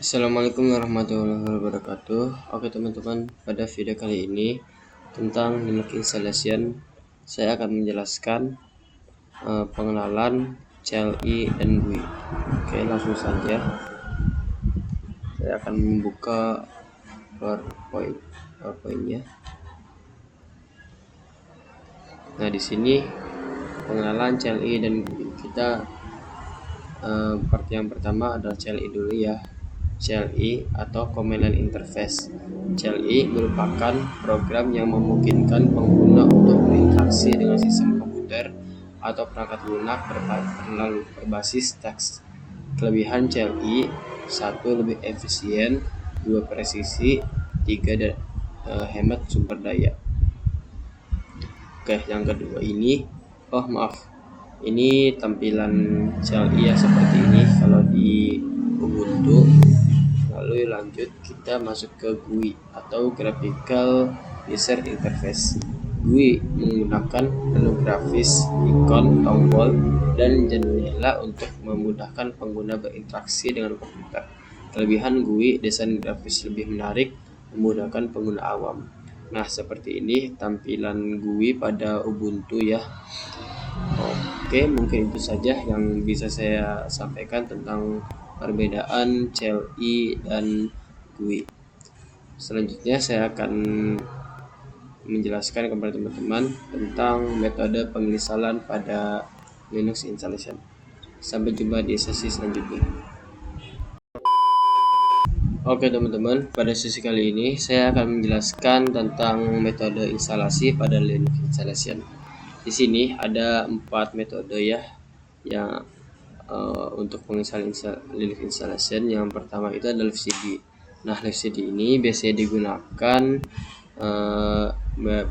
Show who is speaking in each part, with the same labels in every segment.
Speaker 1: Assalamualaikum warahmatullahi wabarakatuh. Oke teman-teman, pada video kali ini tentang Linux installation, saya akan menjelaskan pengenalan CLI dan GUI. Oke, langsung saja. Saya akan membuka PowerPoint-nya. Nah, di sini pengenalan CLI dan GUI. Kita part yang pertama adalah CLI dulu ya. CLI atau Command Line Interface. CLI merupakan program yang memungkinkan pengguna untuk berinteraksi dengan sistem komputer atau perangkat lunak berbasis teks. Kelebihan CLI: 1. Lebih efisien, 2. Presisi, 3. Hemat sumber daya. Oke, yang kedua ini ini tampilan CLI ya, seperti ini kalau di Ubuntu. Lalu lanjut kita masuk ke GUI atau Graphical User Interface. GUI menggunakan menu grafis, ikon, tombol, dan jendela untuk memudahkan pengguna berinteraksi dengan komputer. Kelebihan GUI: desain grafis lebih menarik, memudahkan pengguna awam. Nah, seperti ini tampilan GUI pada Ubuntu ya. Oke, mungkin itu saja yang bisa saya sampaikan tentang perbedaan CLI dan GUI. Selanjutnya saya akan menjelaskan kepada teman-teman tentang metode penginstalan pada Linux installation. Sampai jumpa di sesi selanjutnya. Oke teman-teman, pada sesi kali ini saya akan menjelaskan tentang metode instalasi pada Linux installation. Di sini ada 4 metode ya yang untuk menginstal Linux installation. Yang pertama itu adalah live CD. Nah, live CD ini biasanya digunakan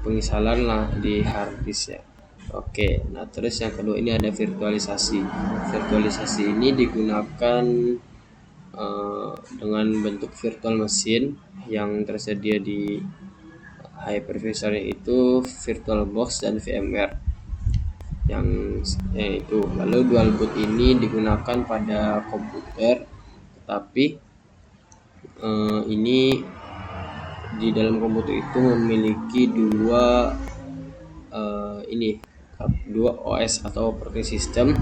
Speaker 1: penginstalan di hard disk ya. Oke, nah terus yang kedua ini ada virtualisasi. Virtualisasi ini digunakan dengan bentuk virtual machine yang tersedia di hypervisor, yaitu VirtualBox dan VMware itu. Lalu dual boot ini digunakan pada komputer, tetapi ini di dalam komputer itu memiliki dua OS atau operating system.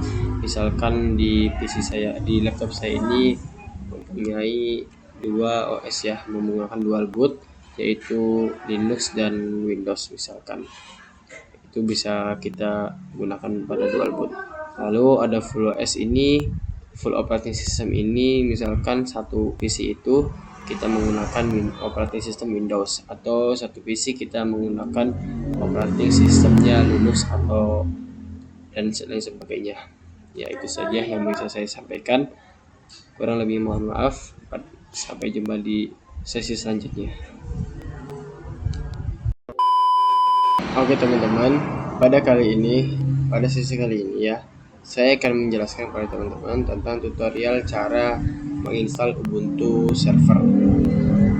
Speaker 1: Misalkan di PC saya, di laptop saya ini mempunyai 2 OS ya, menggunakan dual boot, yaitu Linux dan Windows misalkan. Itu bisa kita gunakan pada dual boot. Lalu ada full OS ini, full operating system ini, misalkan satu PC itu kita menggunakan operating system Windows, atau satu PC kita menggunakan operating systemnya Linux atau dan lain sebagainya. Ya, itu saja yang bisa saya sampaikan. Kurang lebih mohon maaf. Sampai jumpa di sesi selanjutnya. Oke teman-teman, pada sesi kali ini ya, saya akan menjelaskan kepada teman-teman tentang tutorial cara menginstal Ubuntu server.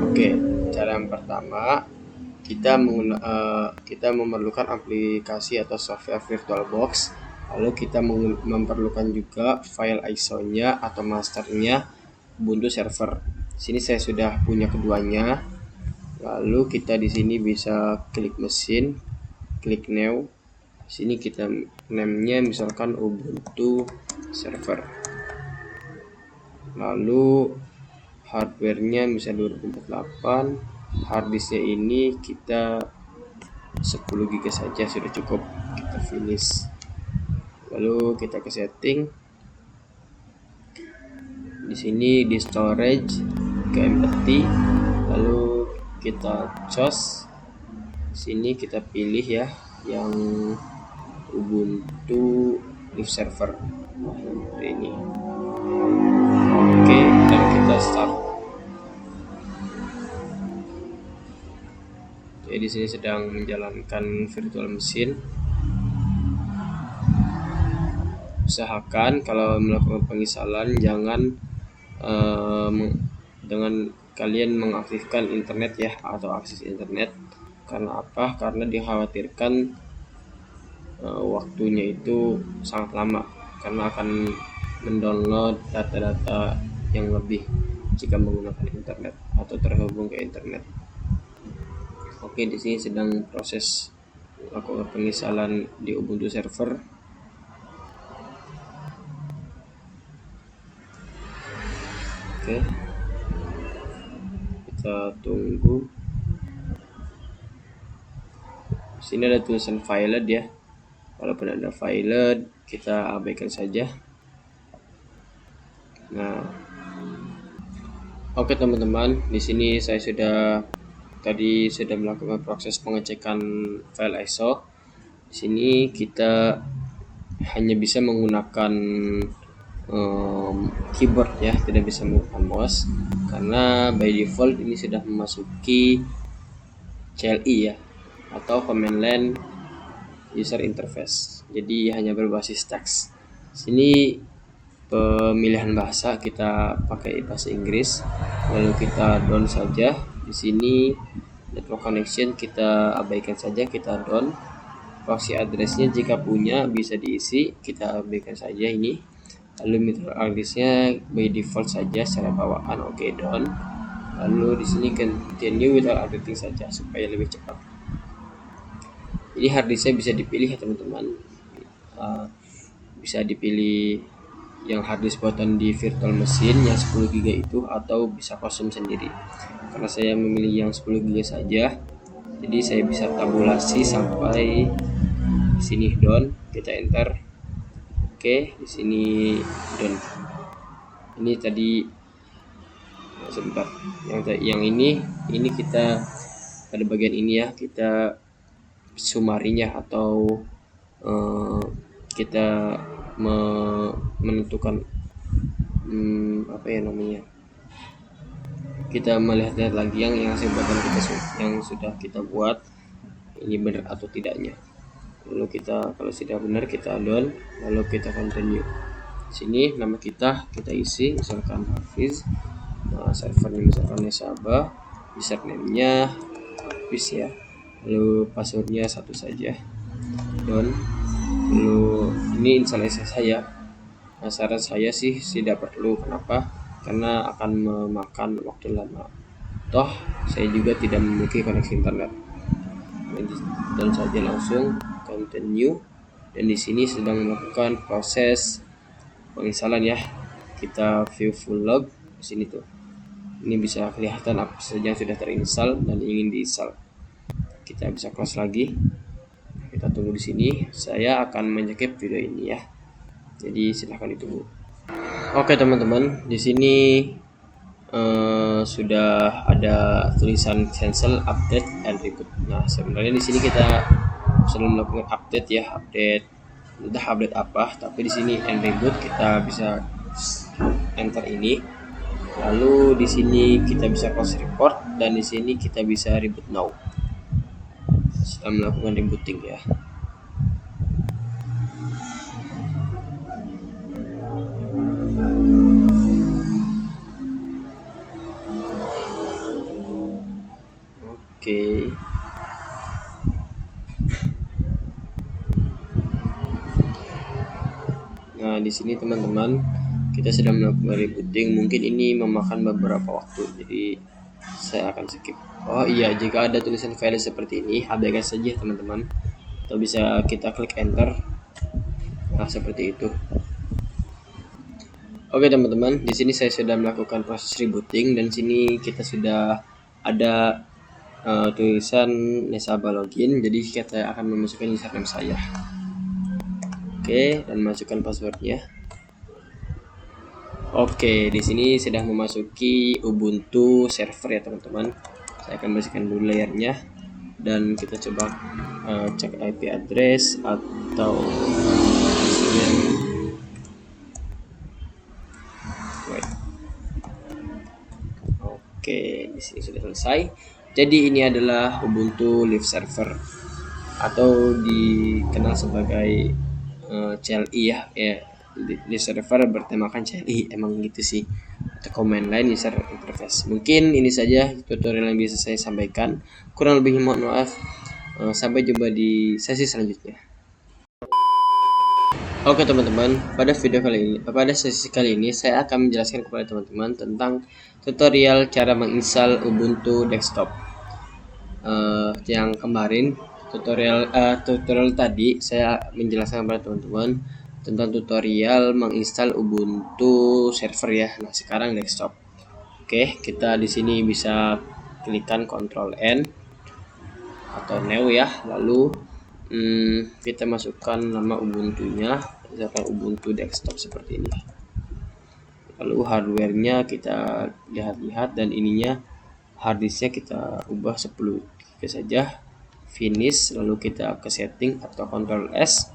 Speaker 1: Oke, cara yang pertama, kita memerlukan aplikasi atau software VirtualBox. Lalu kita memerlukan juga file ISO-nya atau masternya Ubuntu server. Sini saya sudah punya keduanya. Lalu kita di sini bisa klik mesin, klik new. Sini kita name-nya misalkan Ubuntu server. Lalu hardware-nya misalnya 248. Harddisknya ini kita 10 GB saja sudah cukup. Kita finish. Lalu kita ke setting. Di sini di storage ke empty. Lalu kita choose. Sini kita pilih ya yang Ubuntu Live Server. Ini. Oke, dan kita start. Jadi di sini sedang menjalankan virtual machine. Usahakan kalau melakukan penginstalan jangan dengan kalian mengaktifkan internet ya, atau akses internet. Karena apa? Karena dikhawatirkan waktunya itu sangat lama karena akan mendownload data-data yang lebih. jika menggunakan internet atau terhubung ke internet. Oke, di sini sedang proses lakukan penginstalan di Ubuntu server. Oke, kita tunggu. Sini ada tulisan failed ya. Walaupun ada failed, kita abaikan saja. Nah, oke teman-teman, di sini saya sudah melakukan proses pengecekan file ISO. Di sini kita hanya bisa menggunakan keyboard ya, tidak bisa menggunakan mouse karena by default ini sudah memasuki CLI ya, atau command line user interface. Jadi hanya berbasis teks. Sini pemilihan bahasa kita pakai bahasa Inggris, lalu kita down saja. Di sini network connection kita abaikan saja, kita down. Proxy addressnya jika punya bisa diisi, kita abaikan saja ini. Lalu meter addressnya by default saja secara bawaan, oke, down. Lalu di sini continue without updating saja supaya lebih cepat. Ini harddisknya bisa dipilih ya teman-teman, bisa dipilih yang harddisk buatan di virtual machine yang 10 GB itu, atau bisa kosong sendiri. Karena saya memilih yang 10 GB saja, jadi saya bisa tabulasi sampai sini down, kita enter. Oke, di sini down. Ini tadi sebentar, yang ini kita pada bagian ini ya, kita sumarinya atau kita menentukan apa ya namanya, kita melihat lagi yang sudah kita buat ini benar atau tidaknya. Lalu kita, kalau sudah benar kita down, lalu kita continue. Sini nama kita isi, misalkan Hafiz, servernya misalkan Nesabah, username-nya Hafiz ya, lalu passwordnya 1 saja, down. Lalu ini instalasi saya. Nah, saran saya sih tidak perlu, kenapa? Karena akan memakan waktu lama. Toh saya juga tidak memiliki koneksi internet. Dan saja langsung continue. Dan di sini sedang melakukan proses penginstalan ya. Kita view full log di sini tuh. Ini bisa kelihatan apa saja yang sudah terinstall dan ingin diinstal. Kita bisa close lagi. Kita tunggu di sini. Saya akan menyekip video ini ya. Jadi silahkan ditunggu. Oke teman-teman, di sini sudah ada tulisan cancel, update, and reboot. Nah, sebenarnya di sini kita sedang melakukan update ya, entah update apa, tapi di sini and reboot kita bisa enter ini. Lalu di sini kita bisa close report, dan di sini kita bisa reboot now. Setelah melakukan rebooting ya. Oke. Nah, di sini teman-teman, kita sedang melakukan rebooting. Mungkin ini memakan beberapa waktu, jadi saya akan skip. Oh iya, jika ada tulisan file seperti ini, abaikan saja teman-teman. Atau bisa kita klik enter. Nah, seperti itu. Oke teman-teman, di sini saya sudah melakukan proses rebooting, dan sini kita sudah ada tulisan Nesabah login. Jadi kita akan memasukkan username saya. Oke, dan masukkan passwordnya. Oke, di sini sudah memasuki Ubuntu server ya teman-teman. Saya akan bersihkan dulu layarnya, dan kita coba cek IP address atau Oke, di sini sudah selesai. Jadi ini adalah Ubuntu Live Server, atau dikenal sebagai CLI ya. Live Server bertemakan CLI, emang gitu sih, atau command line user interface. Mungkin ini saja tutorial yang bisa saya sampaikan. Kurang lebihnya mohon maaf. Sampai jumpa di sesi selanjutnya. Oke teman-teman, pada sesi kali ini saya akan menjelaskan kepada teman-teman tentang tutorial cara menginstal Ubuntu desktop. Yang kemarin tutorial tadi saya menjelaskan kepada teman-teman tentang tutorial menginstal Ubuntu server ya. Nah, sekarang desktop. Oke, kita di sini bisa klikkan Ctrl N atau new ya, lalu kita masukkan nama Ubuntunya, misalkan Ubuntu desktop seperti ini. Lalu hardwarenya kita lihat-lihat, dan ininya harddisknya kita ubah 10 GB saja. Finish, lalu kita ke setting atau Ctrl S,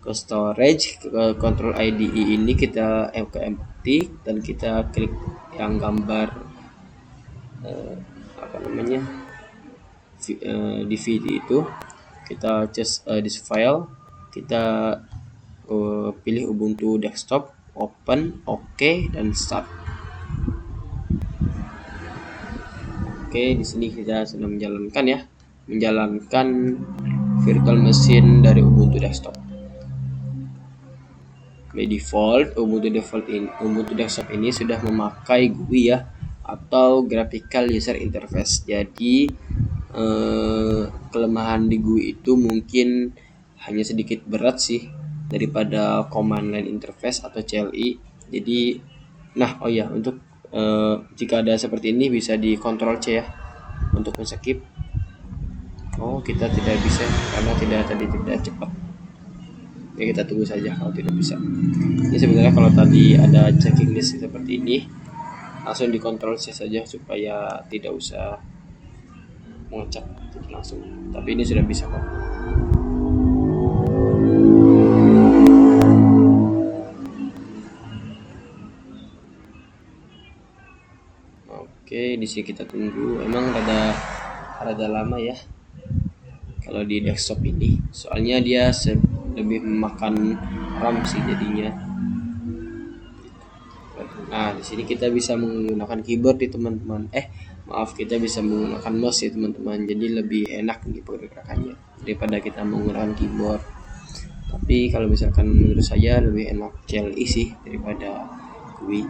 Speaker 1: ke storage, ke Ctrl IDE ini kita ke empty, dan kita klik yang gambar DVD itu. Kita just this file, kita pilih Ubuntu desktop, open, OK, dan start. Oke, di sini kita sudah menjalankan virtual machine dari Ubuntu desktop. By default, Ubuntu desktop ini sudah memakai GUI ya, atau graphical user interface. Jadi kelemahan di GUI itu mungkin hanya sedikit berat sih daripada command line interface atau CLI. Jadi untuk jika ada seperti ini bisa di Ctrl C ya untuk men-skip. Kita tidak bisa karena tidak cepat ya, kita tunggu saja kalau tidak bisa. Ini sebenarnya kalau tadi ada checking list seperti ini, langsung di Ctrl C saja supaya tidak usah mengecek langsung, tapi ini sudah bisa kok. Oke, di sini kita tunggu. Emang rada lama ya kalau di desktop ini, soalnya dia lebih memakan RAM sih jadinya. Nah, di sini kita bisa menggunakan keyboard nih teman-teman. Kita bisa menggunakan mouse ya teman-teman. Jadi lebih enak nih pergerakannya daripada kita menggunakan keyboard. Tapi kalau misalkan menurut saya lebih enak CLI sih daripada GUI.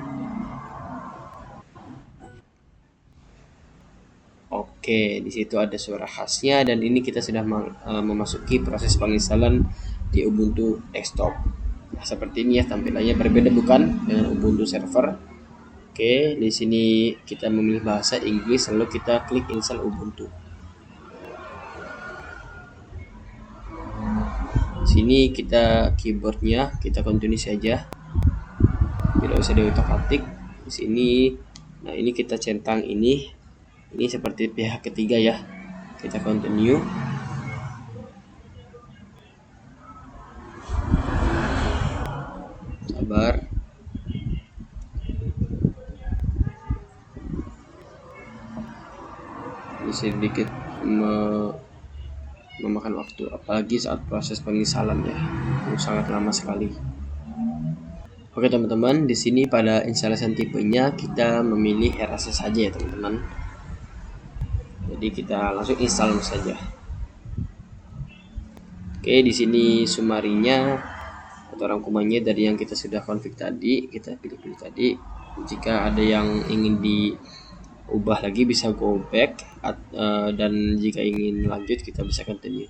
Speaker 1: Oke, di situ ada suara khasnya, dan ini kita sudah memasuki proses penginstalan di Ubuntu desktop. Nah, seperti ini ya tampilannya, berbeda bukan dengan Ubuntu server. Oke, di sini kita memilih bahasa Inggris, lalu kita klik install Ubuntu. Sini kita keyboardnya kita continue saja, tidak usah diutak-atik. Di sini, nah ini kita centang ini seperti pihak ketiga ya, kita continue. Sabar. Ini sedikit memakan waktu, apalagi saat proses penginstalan ya, sangat lama sekali. Oke teman-teman, di sini pada instalasi tipenya kita memilih RSS saja ya teman-teman. Jadi kita langsung install saja. Oke, di sini sumarinya atau rangkumannya dari yang kita sudah config tadi, kita pilih tadi. Jika ada yang ingin diubah lagi bisa go back, dan jika ingin lanjut kita bisa continue.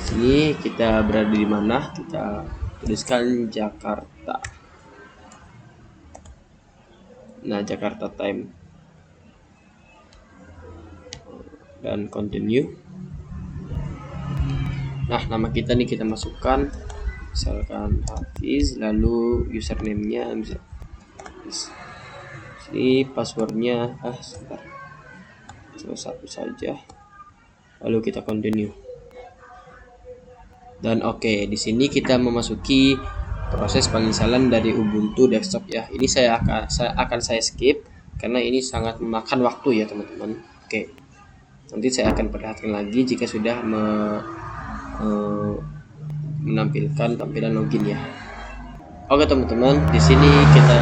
Speaker 1: Sini kita berada di mana, kita tuliskan Jakarta. Nah, Jakarta time, dan continue. Nah, nama kita nih kita masukkan, misalkan Hafiz, lalu username-nya bisa ini, passwordnya sebentar, satu saja, lalu kita continue. Dan oke, di sini kita memasuki proses penginstalan dari Ubuntu desktop ya. Ini saya akan skip karena ini sangat memakan waktu ya teman-teman. Oke, nanti saya akan perlihatkan lagi jika sudah menampilkan tampilan login ya. Oke teman-teman, di sini kita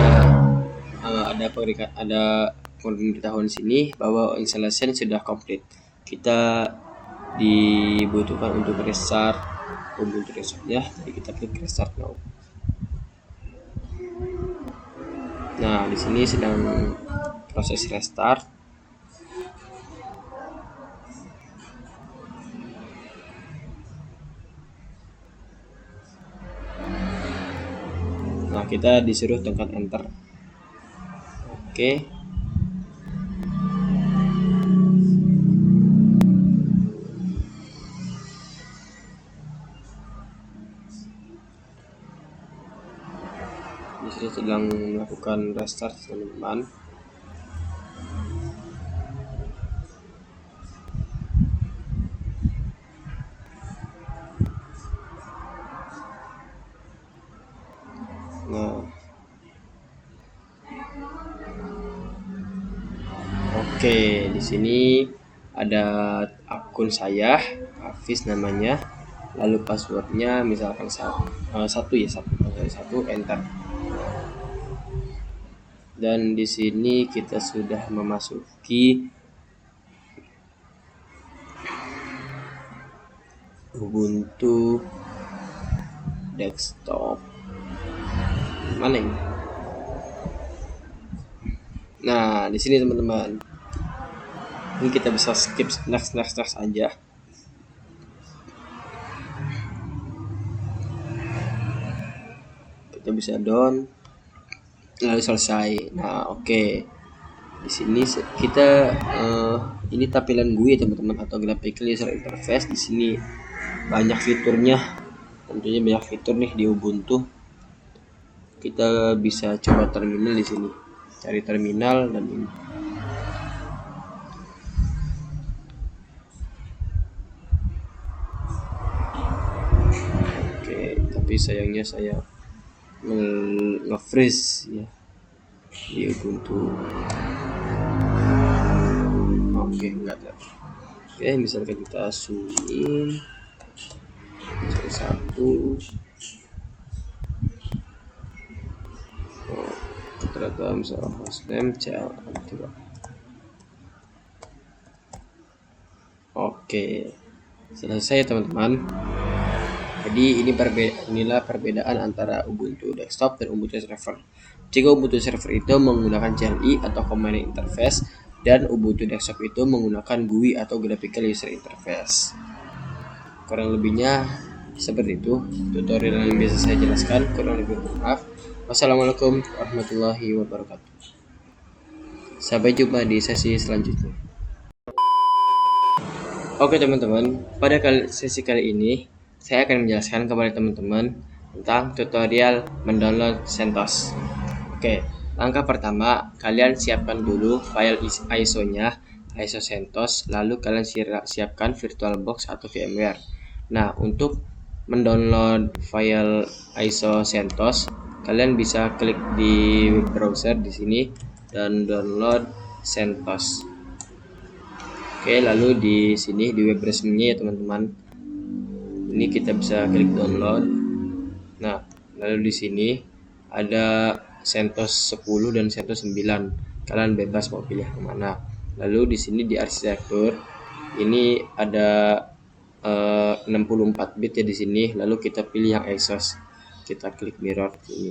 Speaker 1: ada pemberitahuan sini bahwa installation sudah komplit. Kita dibutuhkan untuk restart Ubuntu desktopnya. Jadi kita klik restart now. Nah, di sini sedang proses restart. Nah, kita disuruh tekan enter. Oke. Di sini sedang melakukan restart, teman-teman. Nah, oke, di sini ada akun saya, Hafiz namanya. Lalu passwordnya misalkan satu ya, satu enter. Dan di sini kita sudah memasuki Ubuntu desktop. Mana ini? Nah, di sini teman-teman. Ini kita bisa skip next aja. Kita bisa down lalu selesai. Nah, oke. Di sini kita ini tampilan GUI teman-teman, atau graphical user interface. Di sini banyak fiturnya. Tentunya banyak fitur nih di Ubuntu. Kita bisa coba terminal di sini. Cari terminal dan ini. Oke, tapi sayangnya saya nge-freeze ya di Ubuntu. Oke, enggak ada. Oke, misalkan kita zoom in satu. Ternyata misalnya hostname coba. Oke, selesai teman-teman. Jadi inilah perbedaan antara Ubuntu desktop dan Ubuntu server. Jika Ubuntu server itu menggunakan CLI atau command interface, dan Ubuntu desktop itu menggunakan GUI atau graphical user interface. Kurang lebihnya seperti itu tutorial yang bisa saya jelaskan. Kurang lebih maaf. Wassalamualaikum warahmatullahi wabarakatuh. Sampai jumpa di sesi selanjutnya. Oke teman-teman, pada sesi kali ini saya akan menjelaskan kepada teman-teman tentang tutorial mendownload CentOS. Oke, langkah pertama, kalian siapkan dulu file ISO-nya, ISO CentOS, lalu kalian siapkan VirtualBox atau VMware. Nah, untuk mendownload file ISO CentOS, kalian bisa klik di web browser di sini dan download CentOS. Oke, lalu di sini di web resminya ya teman-teman. Ini kita bisa klik download. Nah, lalu di sini ada CentOS 10 dan CentOS 9. Kalian bebas mau pilih yang mana. Lalu di sini di arsitektur ini ada 64 bit ya di sini. Lalu kita pilih yang Exos. Kita klik mirror ini.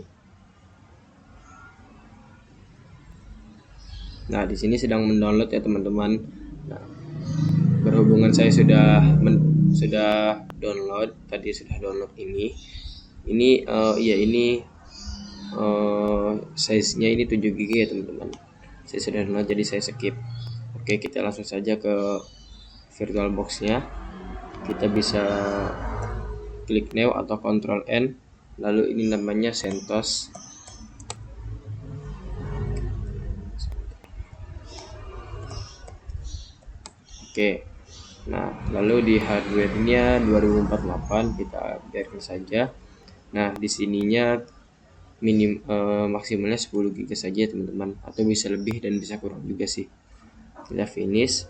Speaker 1: Nah, di sini sedang mendownload ya teman-teman. Nah, berhubungan saya sudah download, tadi sudah download ini size-nya ini 7 GB ya teman-teman. Saya sudah download, jadi saya skip. Oke, kita langsung saja ke VirtualBox-nya. Kita bisa klik new atau Ctrl N, lalu ini namanya CentOS. Oke. Nah, lalu di hardware-nya 2048 kita biarkan saja. Nah, di sininya maksimalnya 10 GB saja teman-teman, atau bisa lebih dan bisa kurang juga sih. Kita finish.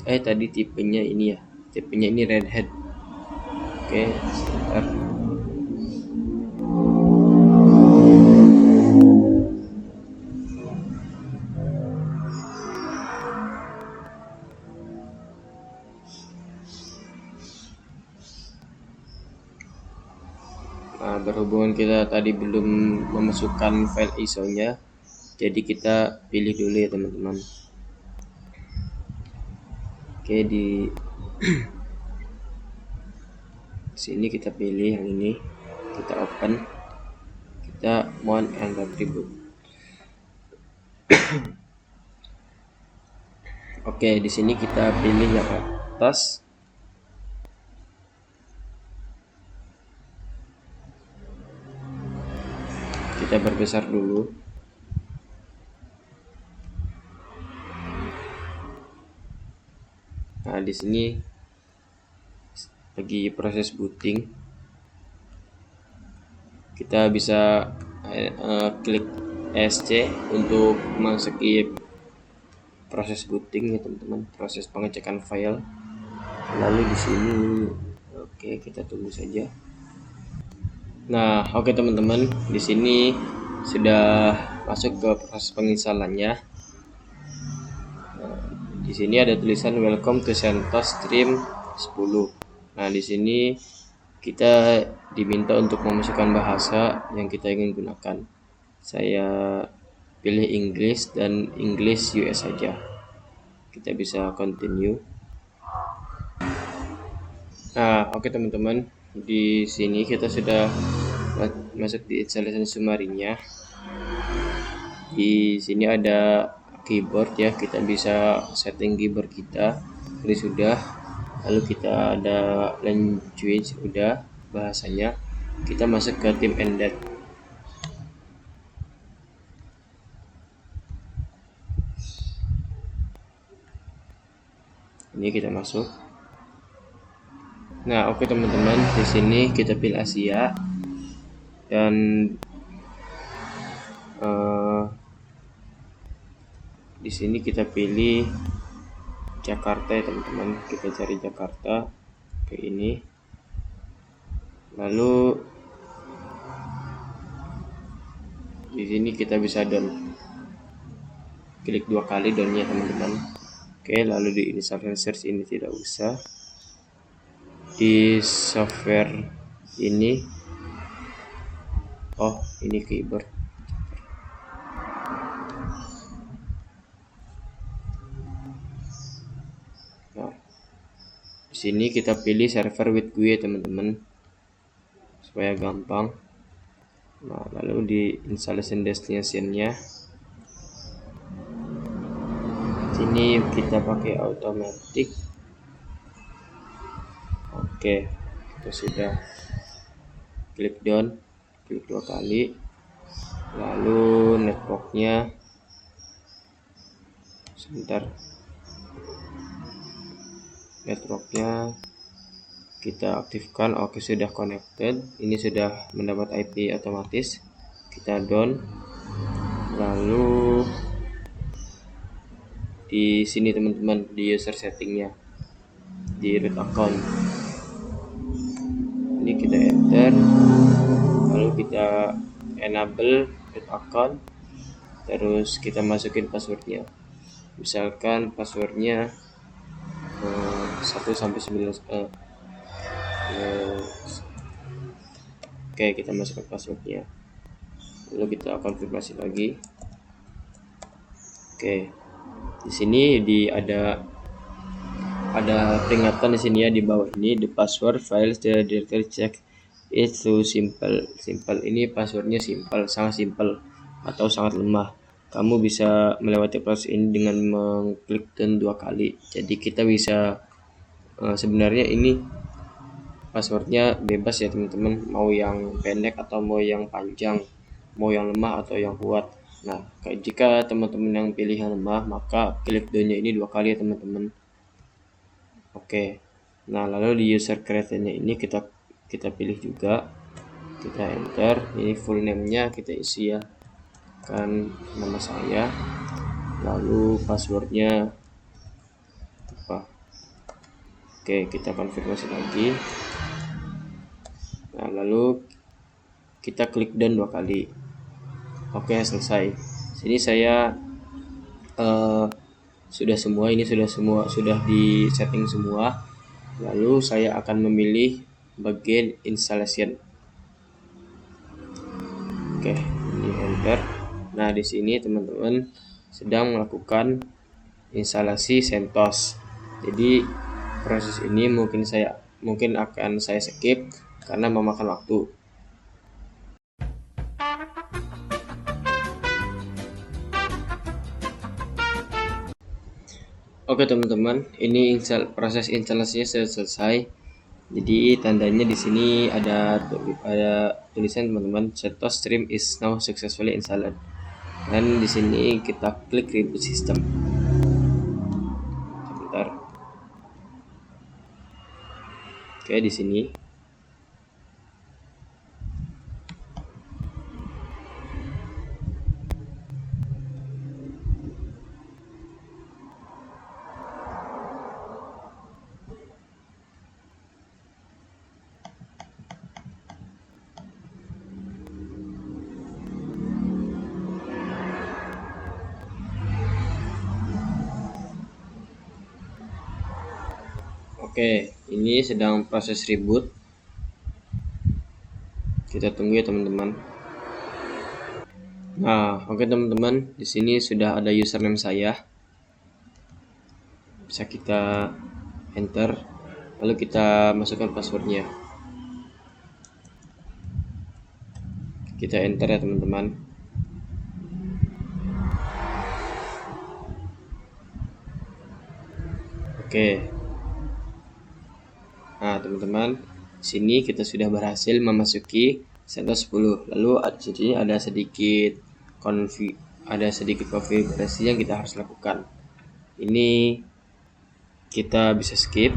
Speaker 1: Tadi tipenya ini ya. Tipenya ini Red Hat. Oke, sebentar. Nah, berhubungan kita tadi belum memasukkan file ISO-nya, jadi kita pilih dulu ya teman-teman. Oke, di sini kita pilih yang ini, kita open, kita mount and attribute. Oke, di sini kita pilih yang atas. Kita perbesar dulu. Nah, di sini lagi proses booting. Kita bisa klik ESC untuk men-skip proses booting ya teman-teman, proses pengecekan file. Lalu di sini oke, kita tunggu saja. Nah, oke teman-teman, di sini sudah masuk ke proses penginstalannya. Di sini ada tulisan welcome to CentOS Stream 10. Nah, di sini kita diminta untuk memasukkan bahasa yang kita ingin gunakan. Saya pilih English dan English US saja. Kita bisa continue. Nah, oke teman-teman, di sini kita sudah masuk di installation summary-nya. Di sini ada keyboard ya, kita bisa setting keyboard kita. Ini sudah. Lalu kita ada language udah, bahasanya. Kita masuk ke team embed. Ini kita masuk. Nah, oke teman-teman, di sini kita pilih Asia dan di sini kita pilih Jakarta ya teman-teman. Kita cari Jakarta ke ini. Lalu di sini kita bisa down. Klik 2 kali downnya teman-teman. Oke, lalu di installation search ini tidak usah. Di software ini, oh ini keyboard. Nah, di sini kita pilih server with GUI teman-teman, supaya gampang. Nah, lalu di installation destination-nya, sini kita pakai automatic. Oke, kita sudah klik down, klik 2 kali. Lalu networknya sebentar, networknya kita aktifkan. Oke, sudah connected. Ini sudah mendapat IP otomatis. Kita down. Lalu di sini teman-teman, di user settingnya, di root account ini kita enter, lalu kita enable root account, terus kita masukin passwordnya. Misalkan passwordnya 1 sampai 9. Oke, kita masukkan passwordnya, lalu kita konfirmasi lagi. Oke, di sini ada peringatan di sini ya, di bawah ini, the password files the directory check it's so simple. Ini passwordnya simple, sangat simple atau sangat lemah. Kamu bisa melewati proses ini dengan mengklik dan 2 kali. Jadi kita bisa sebenarnya ini passwordnya bebas ya teman-teman, mau yang pendek atau mau yang panjang, mau yang lemah atau yang kuat. Nah, jika teman-teman yang pilih yang lemah, maka klik down-nya ini 2 kali ya teman-teman. Oke, nah lalu di user creator-nya ini kita pilih juga, kita enter. Ini full name-nya kita isi ya, kan nama saya, lalu passwordnya apa. Oke, kita konfirmasi lagi. Nah, lalu kita klik done 2 kali. Oke, selesai. Sini saya sudah di setting semua. Lalu saya akan memilih bagian installation. enter. Nah, di sini teman-teman sedang melakukan instalasi CentOS. Jadi proses ini mungkin akan saya skip karena memakan waktu. Oke teman-teman, ini proses instalasinya sudah selesai. Jadi tandanya di sini ada tulisan teman-teman, CentOS stream is now successfully installed. Dan di sini kita klik reboot system. Sebentar. Oke, di sini. Oke, ini sedang proses reboot. Kita tunggu ya teman-teman. Nah, oke teman-teman, di sini sudah ada username saya. Bisa kita enter, lalu kita masukkan passwordnya. Kita enter ya teman-teman. Oke. Nah, teman-teman, sini kita sudah berhasil memasuki CentOS 10. Lalu di sini ada sedikit konfigurasi yang kita harus lakukan. Ini kita bisa skip.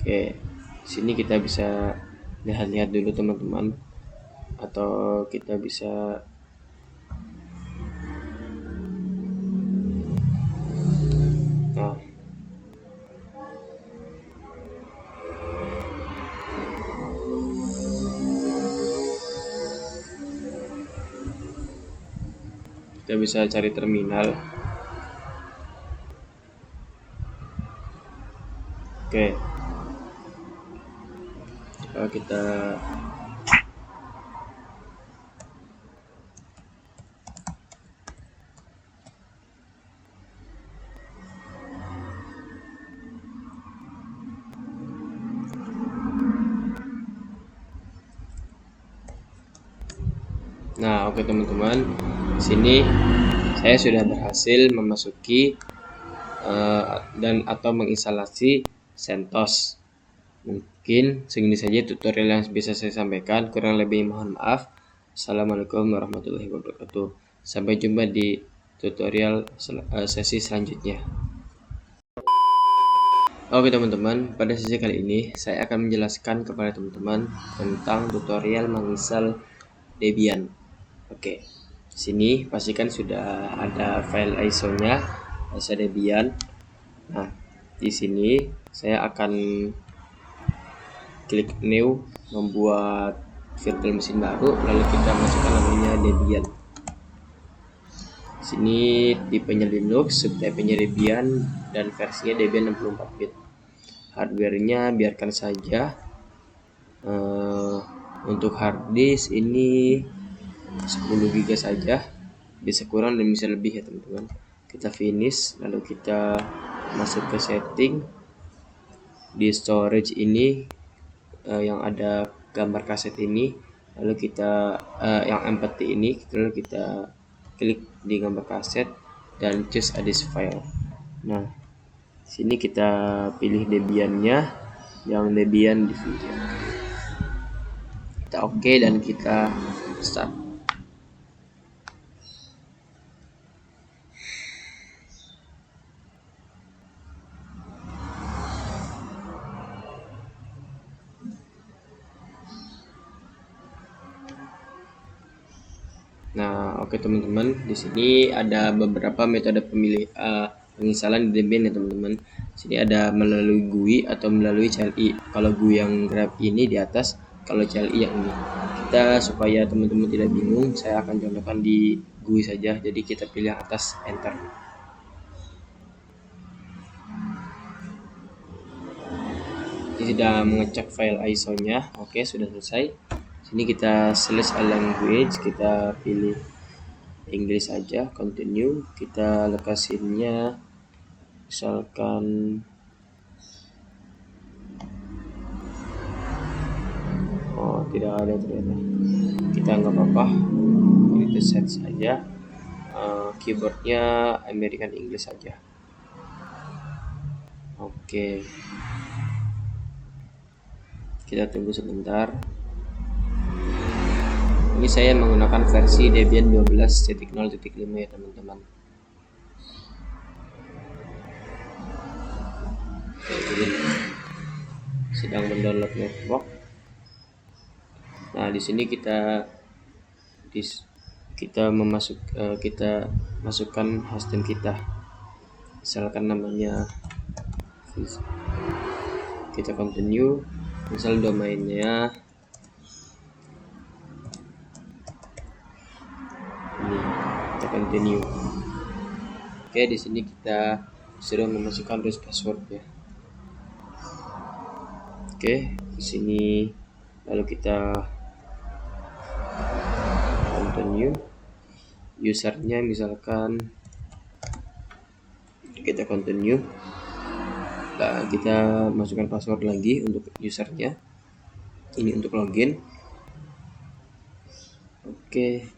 Speaker 1: Oke, sini kita bisa lihat-lihat dulu teman-teman, atau kita bisa kita bisa cari terminal. Oke, kita Nah, oke teman-teman, sini saya sudah berhasil memasuki dan atau menginstalasi CentOS. Mungkin segini saja tutorial yang bisa saya sampaikan. Kurang lebih mohon maaf. Assalamualaikum warahmatullahi wabarakatuh. Sampai jumpa di tutorial sesi selanjutnya. Oke teman-teman, pada sesi kali ini saya akan menjelaskan kepada teman-teman tentang tutorial menginstal Debian. Oke, di sini pastikan sudah ada file ISO-nya, ISO Debian. Nah, di sini saya akan klik new, membuat virtual machine baru, lalu kita masukkan namanya Debian. Di sini tipenya Linux, subtype-nya Debian, dan versinya Debian 64 bit. Hardware-nya biarkan saja. Untuk hard disk ini 10 GB saja, bisa kurang dan bisa lebih ya teman-teman. Kita finish, lalu kita masuk ke setting. Di storage ini yang ada gambar kaset ini, lalu kita yang empty ini, lalu kita klik di gambar kaset dan choose a disk file. Nah, sini kita pilih Debian-nya, yang Debian DVD. Kita oke dan kita start. Nah, oke teman-teman, di sini ada beberapa metode penginstalan di Debian ya teman-teman. Sini ada melalui GUI atau melalui CLI. Kalau GUI yang grab ini di atas, kalau CLI yang ini. Kita supaya teman-teman tidak bingung, saya akan contohkan di GUI saja. Jadi kita pilih yang atas, enter. Ini sudah mengecek file ISO-nya. Oke, sudah selesai. Sini kita select a language, kita pilih Inggris aja, continue. Kita lokasinya misalkan tidak ada ternyata, kita nggak apa-apa, kita set saja. Keyboardnya American English saja. Oke, kita tunggu sebentar. Ini saya menggunakan versi Debian 12.0.5 ya teman-teman. Oke, sedang mendownload network. Nah, di sini kita masukkan hosting kita. Misalkan namanya, kita continue. Misal domainnya ini, kita continue. Oke, di sini kita sudah memasukkan root password ya. Oke, di sini lalu kita continue. Usernya misalkan kita continue. Nah, kita masukkan password lagi untuk usernya. Ini untuk login. Oke.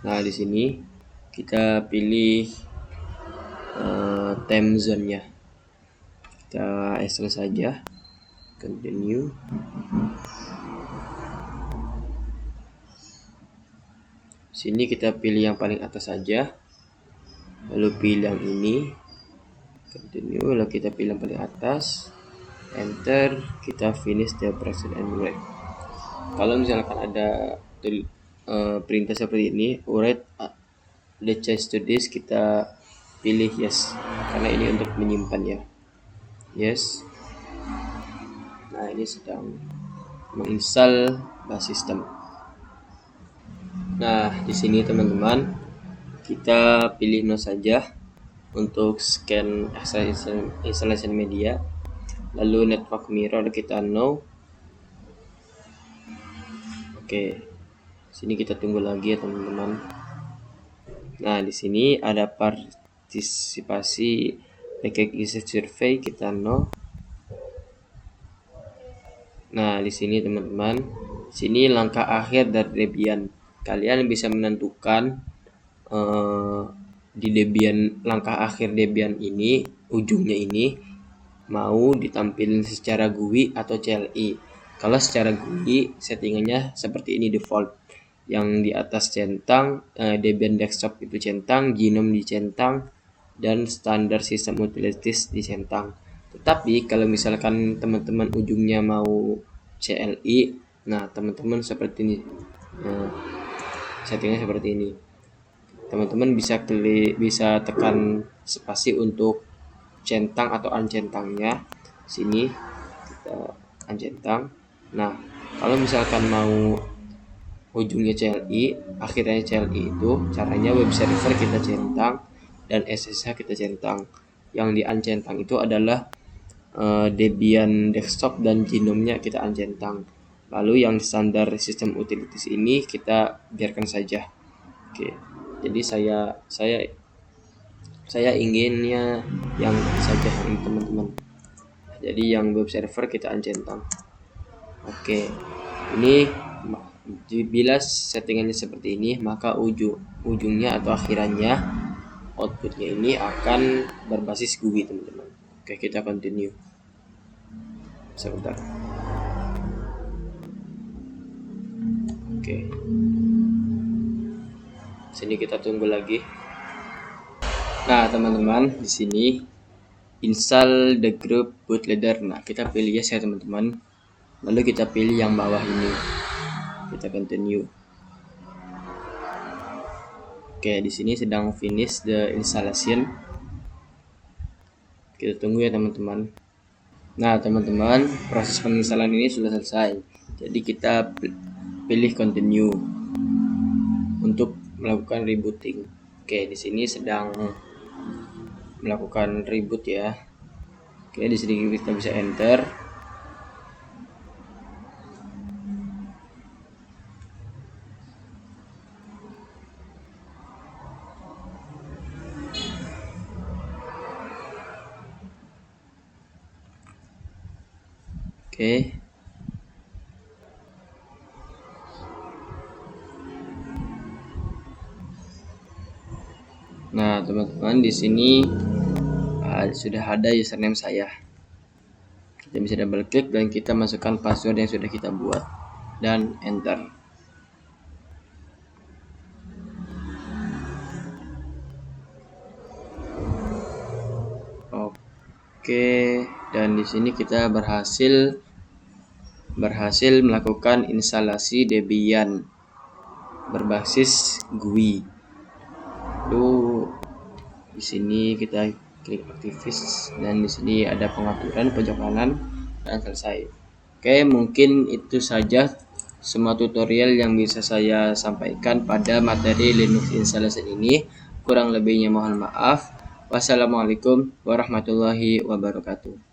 Speaker 1: Nah, di sini kita pilih time zone-nya. Kita install saja. Continue. Sini kita pilih yang paling atas saja. Lalu pilih yang ini. Continue. Lalu kita pilih yang paling atas. Enter. Kita finish the process and wait. Kalau misalkan ada perintah seperti ini, write the change to this, kita pilih yes, karena ini untuk menyimpan ya. Yes. Nah, ini sedang menginstal base system. Nah, di sini teman-teman, kita pilih no saja untuk scan installation media. Lalu network mirror kita no. Oke. Sini kita tunggu lagi ya teman-teman. Nah, di sini ada partisipasi packet usage survey, kita no. Nah, di sini teman-teman, sini langkah akhir dari Debian. Kalian bisa menentukan di Debian, langkah akhir Debian ini, ujungnya ini mau ditampilkan secara GUI atau CLI. Kalau secara GUI settingannya seperti ini default. Yang di atas centang, Debian desktop itu centang, Gnome dicentang, dan standar sistem utilities dicentang. Tetapi kalau misalkan teman-teman ujungnya mau CLI, nah teman-teman seperti ini, settingnya seperti ini. Teman-teman bisa tekan spasi untuk centang atau uncentangnya. Sini kita uncentang. Nah, kalau misalkan mau ujungnya CLI, akhirnya CLI itu caranya web server kita centang dan SSH kita centang. Yang di uncentang itu adalah Debian desktop dan Gnome-nya kita uncentang. Lalu yang standar sistem utilities ini kita biarkan saja. Oke. Jadi saya inginnya yang saja ini teman-teman. Jadi yang web server kita uncentang. Oke. Ini bila settingannya seperti ini, maka ujungnya atau akhirannya outputnya ini akan berbasis GUI teman-teman. Oke, kita continue. Sebentar. Oke. Sini kita tunggu lagi. Nah, teman-teman, di sini install the group bootloader. Nah, kita pilih yes ya teman-teman. Lalu kita pilih yang bawah ini. Kita continue. Oke, di sini sedang finish the installation. Kita tunggu ya teman-teman. Nah, teman-teman, proses penginstalan ini sudah selesai. Jadi kita pilih continue untuk melakukan rebooting. Oke, di sini sedang melakukan reboot ya. Oke, di sini kita bisa enter. Oke. Nah, teman-teman, di sini sudah ada username saya. Kita bisa double klik dan kita masukkan password yang sudah kita buat dan enter. Oke, dan di sini kita berhasil melakukan instalasi Debian berbasis GUI. Lalu di sini kita klik aktivis dan di sini ada pengaturan pojok kanan dan selesai. Oke, mungkin itu saja semua tutorial yang bisa saya sampaikan pada materi Linux installation ini. Kurang lebihnya mohon maaf. Wassalamualaikum warahmatullahi wabarakatuh.